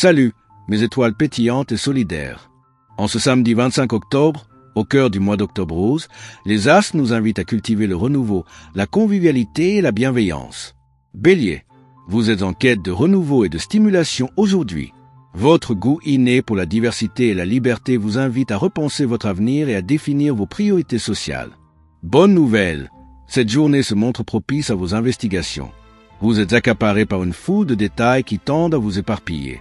Salut, mes étoiles pétillantes et solidaires. En ce samedi 25 octobre, au cœur du mois d'Octobre Rose, les astres nous invitent à cultiver le renouveau, la convivialité et la bienveillance. Bélier, vous êtes en quête de renouveau et de stimulation aujourd'hui. Votre goût inné pour la diversité et la liberté vous invite à repenser votre avenir et à définir vos priorités sociales. Bonne nouvelle, cette journée se montre propice à vos investigations. Vous êtes accaparé par une foule de détails qui tendent à vous éparpiller.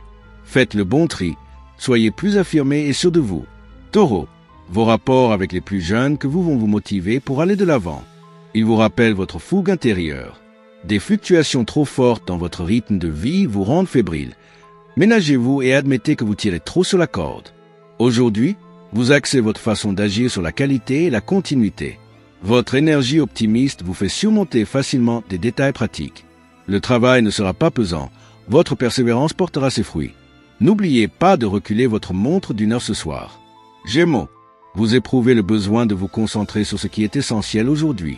Faites le bon tri, soyez plus affirmé et sûr de vous. Taureau, vos rapports avec les plus jeunes que vous vont vous motiver pour aller de l'avant. Ils vous rappellent votre fougue intérieure. Des fluctuations trop fortes dans votre rythme de vie vous rendent fébrile. Ménagez-vous et admettez que vous tirez trop sur la corde. Aujourd'hui, vous axez votre façon d'agir sur la qualité et la continuité. Votre énergie optimiste vous fait surmonter facilement des détails pratiques. Le travail ne sera pas pesant, votre persévérance portera ses fruits. N'oubliez pas de reculer votre montre d'une heure ce soir. Gémeaux, vous éprouvez le besoin de vous concentrer sur ce qui est essentiel aujourd'hui.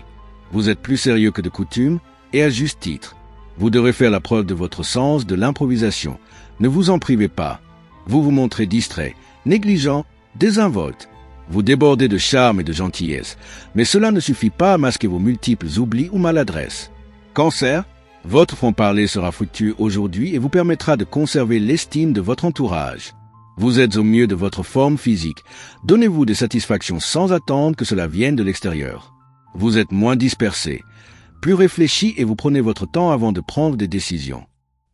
Vous êtes plus sérieux que de coutume, et à juste titre. Vous devrez faire la preuve de votre sens de l'improvisation. Ne vous en privez pas. Vous vous montrez distrait, négligent, désinvolte. Vous débordez de charme et de gentillesse, mais cela ne suffit pas à masquer vos multiples oublis ou maladresses. Cancer, votre franc-parler sera fructueux aujourd'hui et vous permettra de conserver l'estime de votre entourage. Vous êtes au mieux de votre forme physique. Donnez-vous des satisfactions sans attendre que cela vienne de l'extérieur. Vous êtes moins dispersé, plus réfléchi et vous prenez votre temps avant de prendre des décisions.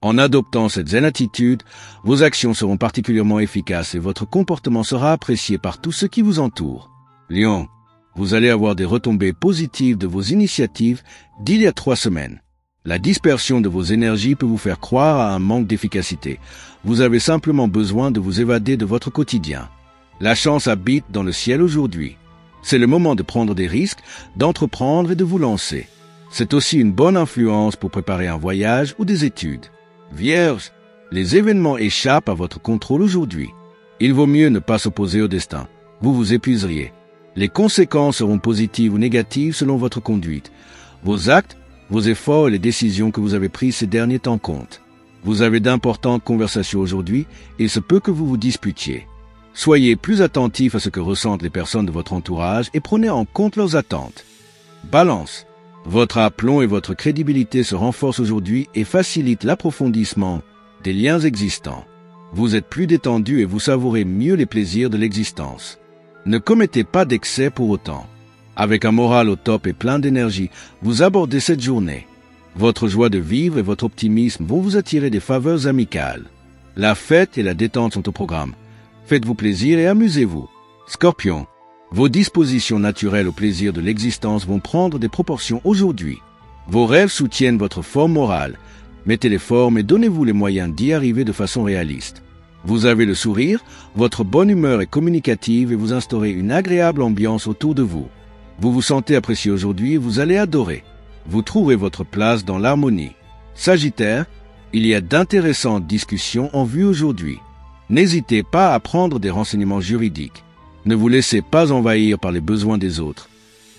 En adoptant cette zen attitude, vos actions seront particulièrement efficaces et votre comportement sera apprécié par tous ceux qui vous entourent. Lion, vous allez avoir des retombées positives de vos initiatives d'il y a 3 semaines. La dispersion de vos énergies peut vous faire croire à un manque d'efficacité. Vous avez simplement besoin de vous évader de votre quotidien. La chance habite dans le ciel aujourd'hui. C'est le moment de prendre des risques, d'entreprendre et de vous lancer. C'est aussi une bonne influence pour préparer un voyage ou des études. Vierge, les événements échappent à votre contrôle aujourd'hui. Il vaut mieux ne pas s'opposer au destin. Vous vous épuiseriez. Les conséquences seront positives ou négatives selon votre conduite. Vos actes, vos efforts et les décisions que vous avez prises ces derniers temps comptent. Vous avez d'importantes conversations aujourd'hui et il se peut que vous vous disputiez. Soyez plus attentif à ce que ressentent les personnes de votre entourage et prenez en compte leurs attentes. Balance, votre aplomb et votre crédibilité se renforcent aujourd'hui et facilitent l'approfondissement des liens existants. Vous êtes plus détendu et vous savourez mieux les plaisirs de l'existence. Ne commettez pas d'excès pour autant. Avec un moral au top et plein d'énergie, vous abordez cette journée. Votre joie de vivre et votre optimisme vont vous attirer des faveurs amicales. La fête et la détente sont au programme. Faites-vous plaisir et amusez-vous. Scorpion, vos dispositions naturelles au plaisir de l'existence vont prendre des proportions aujourd'hui. Vos rêves soutiennent votre forme morale. Mettez les formes et donnez-vous les moyens d'y arriver de façon réaliste. Vous avez le sourire, votre bonne humeur est communicative et vous instaurez une agréable ambiance autour de vous. Vous vous sentez apprécié aujourd'hui et vous allez adorer. Vous trouverez votre place dans l'harmonie. Sagittaire, il y a d'intéressantes discussions en vue aujourd'hui. N'hésitez pas à prendre des renseignements juridiques. Ne vous laissez pas envahir par les besoins des autres.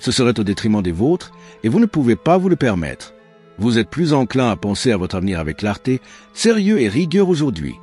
Ce serait au détriment des vôtres et vous ne pouvez pas vous le permettre. Vous êtes plus enclin à penser à votre avenir avec clarté, sérieux et rigueur aujourd'hui.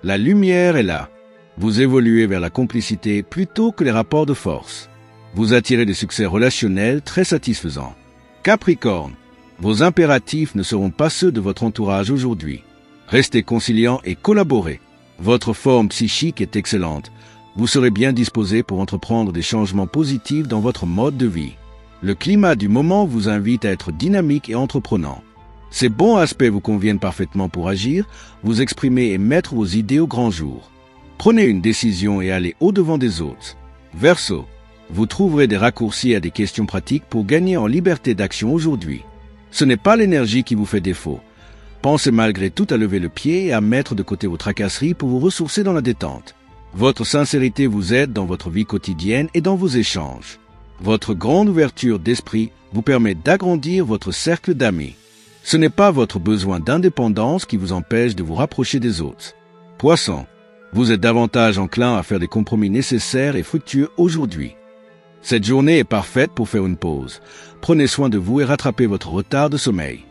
La lumière est là. Vous évoluez vers la complicité plutôt que les rapports de force. Vous attirez des succès relationnels très satisfaisants. Capricorne, vos impératifs ne seront pas ceux de votre entourage aujourd'hui. Restez conciliant et collaborez. Votre forme psychique est excellente. Vous serez bien disposé pour entreprendre des changements positifs dans votre mode de vie. Le climat du moment vous invite à être dynamique et entreprenant. Ces bons aspects vous conviennent parfaitement pour agir, vous exprimer et mettre vos idées au grand jour. Prenez une décision et allez au-devant des autres. Verseau, vous trouverez des raccourcis à des questions pratiques pour gagner en liberté d'action aujourd'hui. Ce n'est pas l'énergie qui vous fait défaut. Pensez malgré tout à lever le pied et à mettre de côté vos tracasseries pour vous ressourcer dans la détente. Votre sincérité vous aide dans votre vie quotidienne et dans vos échanges. Votre grande ouverture d'esprit vous permet d'agrandir votre cercle d'amis. Ce n'est pas votre besoin d'indépendance qui vous empêche de vous rapprocher des autres. Poisson, vous êtes davantage enclin à faire des compromis nécessaires et fructueux aujourd'hui. Cette journée est parfaite pour faire une pause. Prenez soin de vous et rattrapez votre retard de sommeil.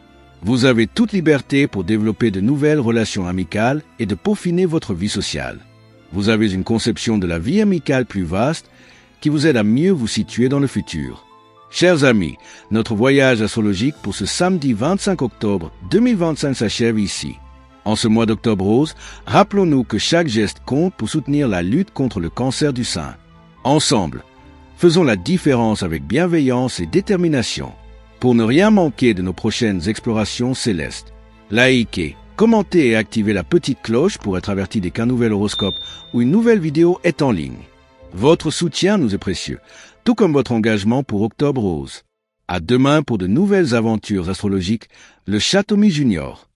Vous avez toute liberté pour développer de nouvelles relations amicales et de peaufiner votre vie sociale. Vous avez une conception de la vie amicale plus vaste qui vous aide à mieux vous situer dans le futur. Chers amis, notre voyage astrologique pour ce samedi 25 octobre 2025 s'achève ici. En ce mois d'Octobre Rose, rappelons-nous que chaque geste compte pour soutenir la lutte contre le cancer du sein. Ensemble, faisons la différence avec bienveillance et détermination. Pour ne rien manquer de nos prochaines explorations célestes, likez, commentez et activez la petite cloche pour être averti dès qu'un nouvel horoscope ou une nouvelle vidéo est en ligne. Votre soutien nous est précieux, tout comme votre engagement pour Octobre Rose. À demain pour de nouvelles aventures astrologiques, le Châteaumy Junior.